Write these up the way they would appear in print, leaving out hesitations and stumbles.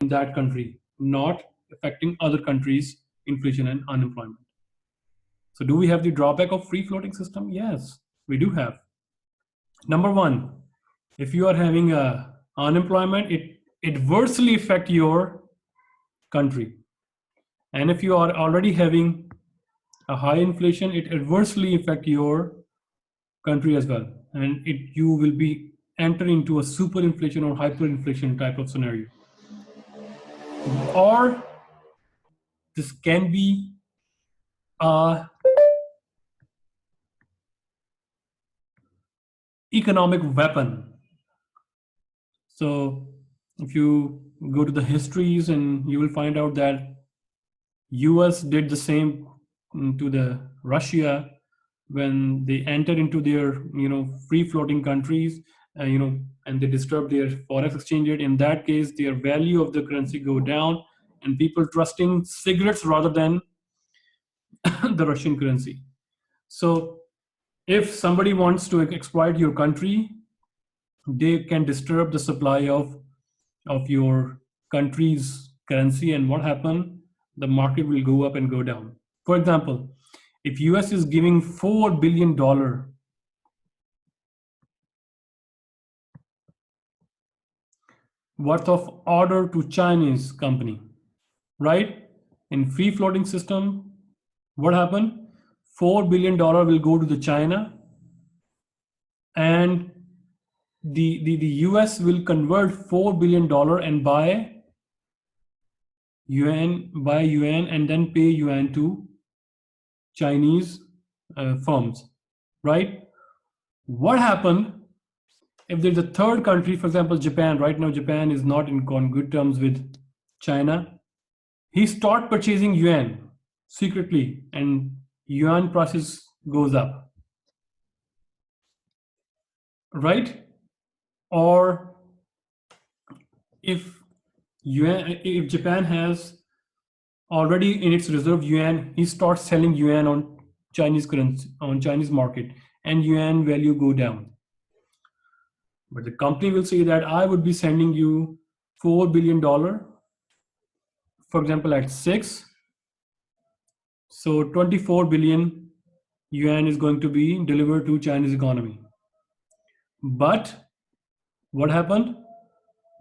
in that country, not affecting other countries' inflation and unemployment. So do we have the drawback of free floating system? Yes, we do have. Number one, if you are having a unemployment, it adversely affect your country. And if you are already having a high inflation, it adversely affect your country as well. And you will be entering into a super inflation or hyperinflation type of scenario. Or this can be a economic weapon. So if you go to the histories, and you will find out that US did the same to the Russia when they entered into their free floating countries, and they disturbed their forex exchange rate. In that case, their value of the currency go down, and people trusting cigarettes rather than the Russian currency. So if somebody wants to exploit your country, they can disturb the supply of your country's currency, and what happen? The market will go up and go down. For example, if US is giving $4 billion worth of order to Chinese company, right? In free floating system, what happened? $4 billion will go to the China, and the US will convert $4 billion and buy yuan and then pay yuan to Chinese firms, right? What happened if there's a third country, for example, Japan? Right now, Japan is not on good terms with China. He start purchasing yuan secretly, and yuan prices goes up, right? Or if Japan has already in its reserve yuan, he starts selling yuan on Chinese currency, on Chinese market, and yuan value go down. But the company will say that I would be sending you $4 billion, for example, at 6. So 24 billion yuan is going to be delivered to Chinese economy. But what happened?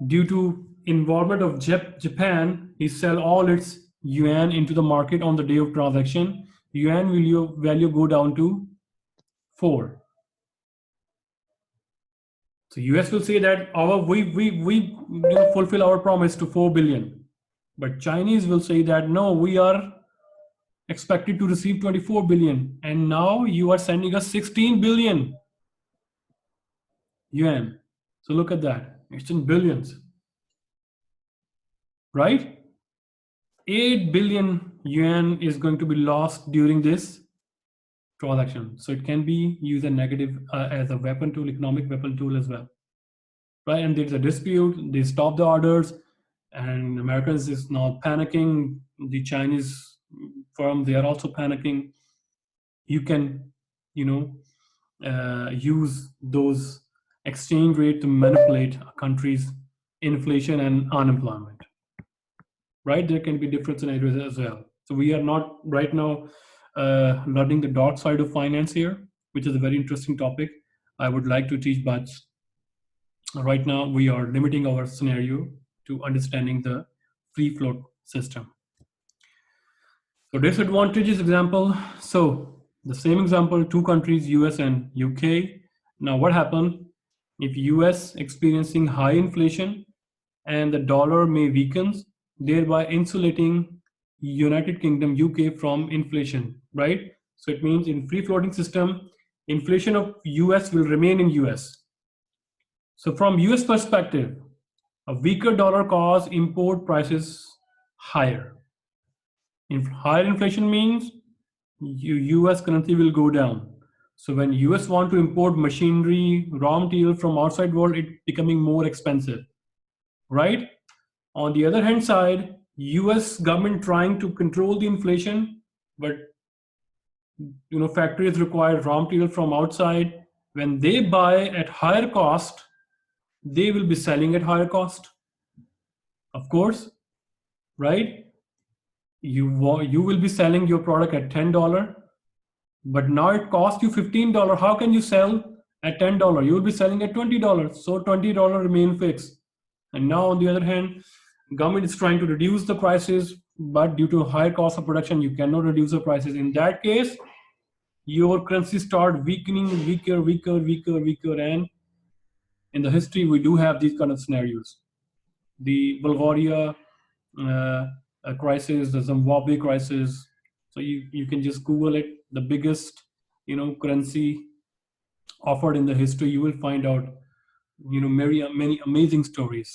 Due to involvement of Japan, he sell all its yuan into the market on the day of transaction. Yuan value go down to 4. So US will say that we fulfill our promise to 4 billion, but Chinese will say that no, we are expected to receive 24 billion, and now you are sending us 16 billion yuan. So look at that, it's in billions, right? 8 billion yuan is going to be lost during this transaction. So it can be used as a weapon tool, economic weapon tool as well, right? And there's a dispute, they stop the orders, and Americans is now panicking. The Chinese firm, they are also panicking. You can, use those exchange rate to manipulate a country's inflation and unemployment, right? There can be different scenarios as well. So we are not right now learning the dark side of finance here, which is a very interesting topic I would like to teach, but right now we are limiting our scenario to understanding the free float system. So disadvantages example. So the same example, 2 countries, US and UK. Now what happened if US experiencing high inflation and the dollar may weaken, thereby insulating United Kingdom, UK from inflation, right? So it means in free floating system, inflation of US will remain in US. So from US perspective, a weaker dollar cause import prices higher. If higher inflation means US currency will go down. So when US want to import machinery, raw material from outside world, it becoming more expensive, right? On the other hand side, US government trying to control the inflation, but factories require raw material from outside. When they buy at higher cost, they will be selling at higher cost. Of course, right? You will be selling your product at $10, but now it costs you $15. How can you sell at $10? You will be selling at $20. So $20 remain fixed. And now on the other hand, government is trying to reduce the prices, but due to higher cost of production, you cannot reduce the prices. In that case, your currency start weakening, weaker, weaker, weaker, weaker. And in the history, we do have these kind of scenarios. The Bulgaria crisis, the Zimbabwe crisis. So you can just Google it. The biggest, currency offered in the history. You will find out, many amazing stories.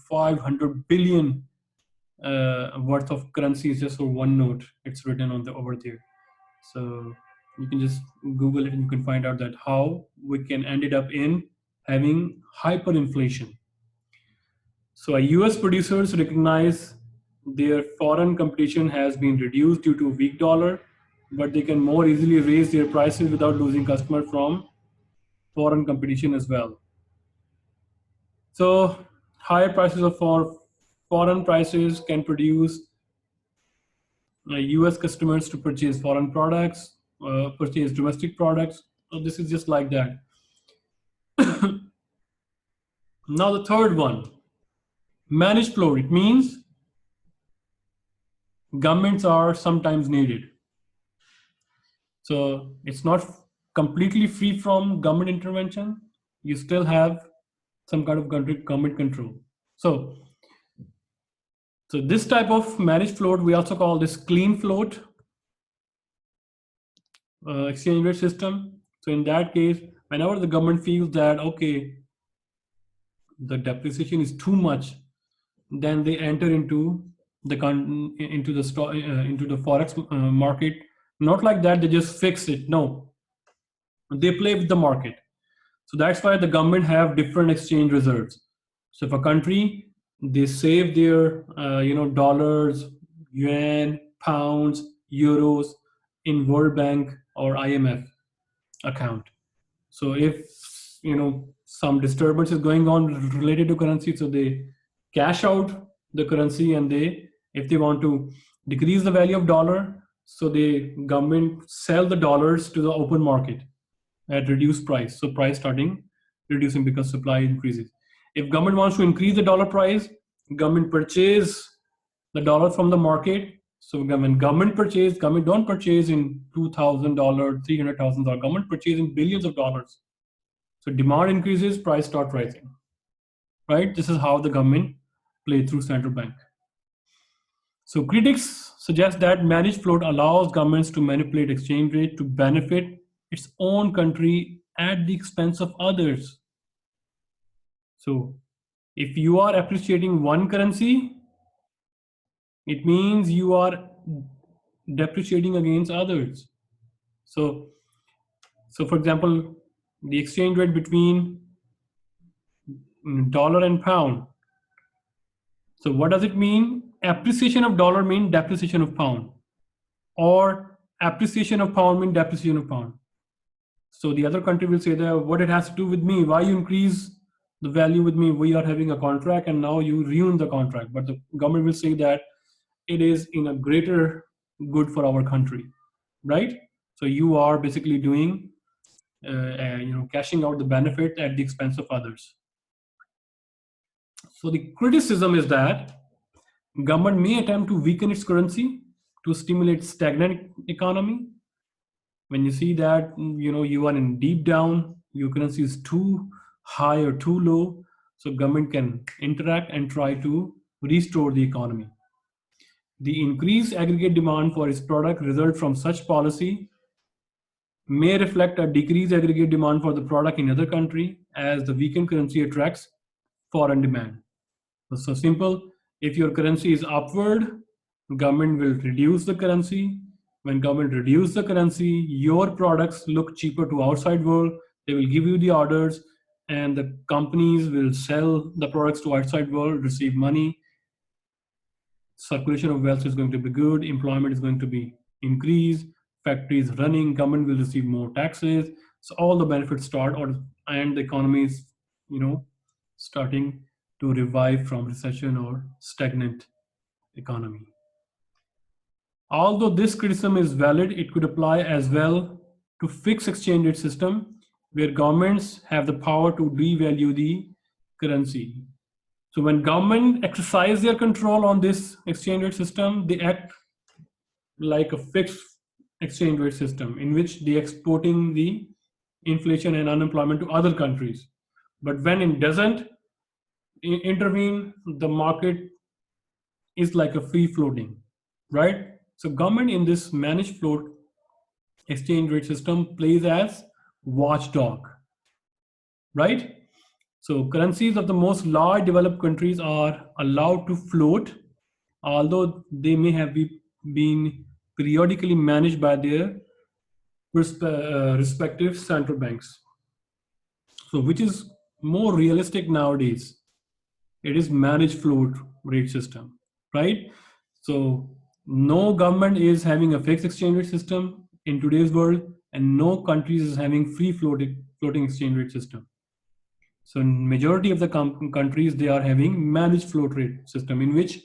500 billion worth of currency is just for one note. It's written on the over there. So you can just Google it and you can find out that how we can ended up in having hyperinflation. So US producers recognize their foreign competition has been reduced due to weak dollar, but they can more easily raise their prices without losing customer from foreign competition as well. So higher prices of foreign prices can produce US customers to purchase foreign products, purchase domestic products. So this is just like that. Now the third one, managed flow. It means governments are sometimes needed. So it's not completely free from government intervention. You still have some kind of government control. So this type of managed float, we also call this clean float exchange rate system. So in that case, whenever the government feels that, okay, the depreciation is too much, then they enter into the into the forex market. Not like that, they just fix it. No, they play with the market. So that's why the government have different exchange reserves. So if a country, they save their dollars, yuan, pounds, euros in World Bank or IMF account. So if some disturbance is going on related to currency, so they cash out the currency, and if they want to decrease the value of dollar, so the government sell the dollars to the open market at reduced price. So price starting reducing because supply increases. If government wants to increase the dollar price, government purchase the dollar from the market. So when government don't purchase in $2,000, $300,000. Government purchase in billions of dollars. So demand increases, price start rising. Right? This is how the government play through central bank. So critics suggest that managed float allows governments to manipulate exchange rate to benefit its own country at the expense of others. So if you are appreciating one currency, it means you are depreciating against others. So for example, the exchange rate between dollar and pound. So what does it mean? Appreciation of dollar means depreciation of pound, or appreciation of pound means depreciation of pound. So the other country will say that what it has to do with me, why you increase the value with me, we are having a contract and now you ruin the contract. But the government will say that it is in a greater good for our country, right? So you are basically doing, cashing out the benefit at the expense of others. So the criticism is that government may attempt to weaken its currency to stimulate stagnant economy. When you see that you are in deep down, your currency is too high or too low, so government can interact and try to restore the economy. The increased aggregate demand for its product result from such policy may reflect a decreased aggregate demand for the product in other country as the weakened currency attracts foreign demand. So simple, if your currency is upward, government will reduce the currency. When government reduce the currency, your products look cheaper to outside world. They will give you the orders, and the companies will sell the products to outside world, receive money. Circulation of wealth is going to be good. Employment is going to be increased. Factories running. Government will receive more taxes. So all the benefits start, and the economy is, starting to revive from recession or stagnant economy. Although this criticism is valid, it could apply as well to fixed exchange rate system where governments have the power to devalue the currency. So when government exercise their control on this exchange rate system, they act like a fixed exchange rate system in which they exporting the inflation and unemployment to other countries. But when it doesn't intervene, the market is like a free floating, right? So government in this managed float exchange rate system plays as watchdog, right? So currencies of the most large developed countries are allowed to float, although they may have been periodically managed by their respective central banks. So which is more realistic nowadays? It is managed float rate system, right? So no government is having a fixed exchange rate system in today's world, and no countries is having free floating exchange rate system. So in majority of the countries, they are having managed float rate system in which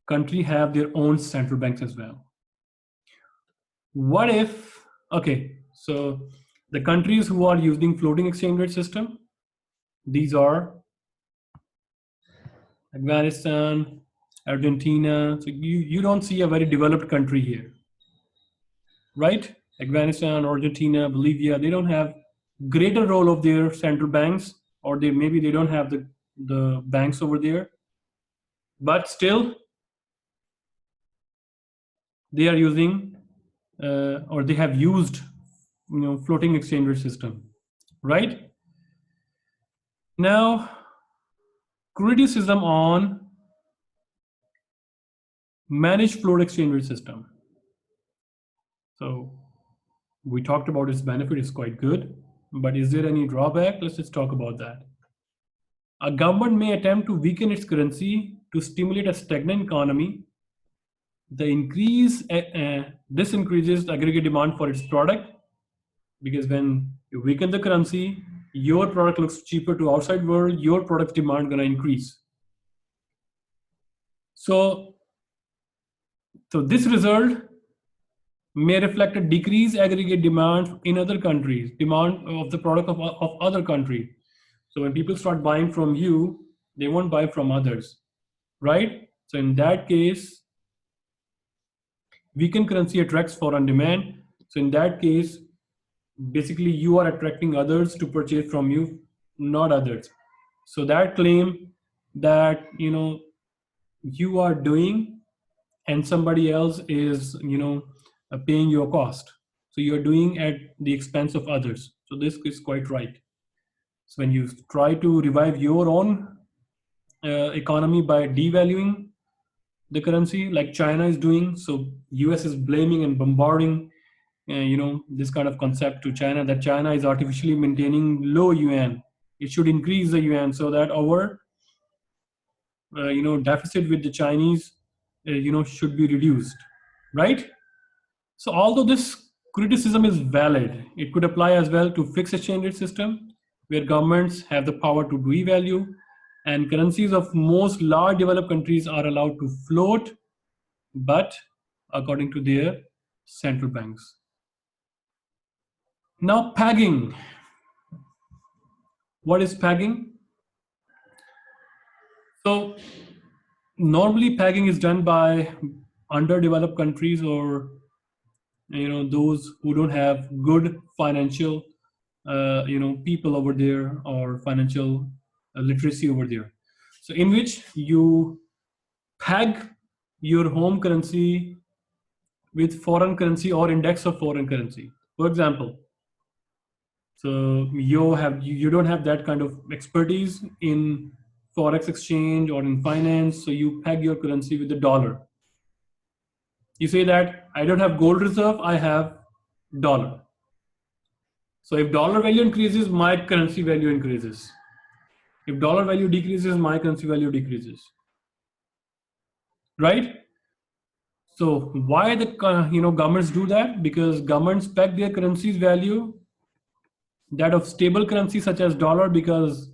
country have their own central banks as well. What if, okay, so the countries who are using floating exchange rate system, these are Afghanistan, Argentina. So you don't see a very developed country here, right? Afghanistan, Argentina, Bolivia, they don't have greater role of their central banks, or maybe they don't have the banks over there, but still they are using or they have used floating exchange rate system, right? Now, criticism on managed float exchange rate system. So we talked about its benefit is quite good, but is there any drawback? Let's just talk about that. A government may attempt to weaken its currency to stimulate a stagnant economy. This increases the aggregate demand for its product, because when you weaken the currency, your product looks cheaper to outside world, your product demand gonna increase. So this result may reflect a decreased aggregate demand in other countries, demand of the product of other countries. So when people start buying from you, they won't buy from others, right? So in that case, weakened currency attracts foreign demand. So in that case, basically you are attracting others to purchase from you, not others. So that claim that you are doing and somebody else is paying your cost, so you're doing at the expense of others. So this is quite right. So when you try to revive your own economy by devaluing the currency like China is doing, so US is blaming and bombarding this kind of concept to China, that China is artificially maintaining low yuan. It should increase the yuan so that our deficit with the Chinese should be reduced, right? So although this criticism is valid, it could apply as well to fixed exchange rate system where governments have the power to devalue, and currencies of most large developed countries are allowed to float, but according to their central banks. Now, pegging. What is pegging? So normally pegging is done by underdeveloped countries, or those who don't have good financial people over there, or financial literacy over there. So in which you peg your home currency with foreign currency or index of foreign currency. For example, so you don't have that kind of expertise in forex exchange or in finance, so you peg your currency with the dollar. You say that I don't have gold reserve, I have dollar. So if dollar value increases, my currency value increases. If dollar value decreases, my currency value decreases. Right? So why the governments do that? Because governments peg their currency's value, that of stable currency such as dollar, because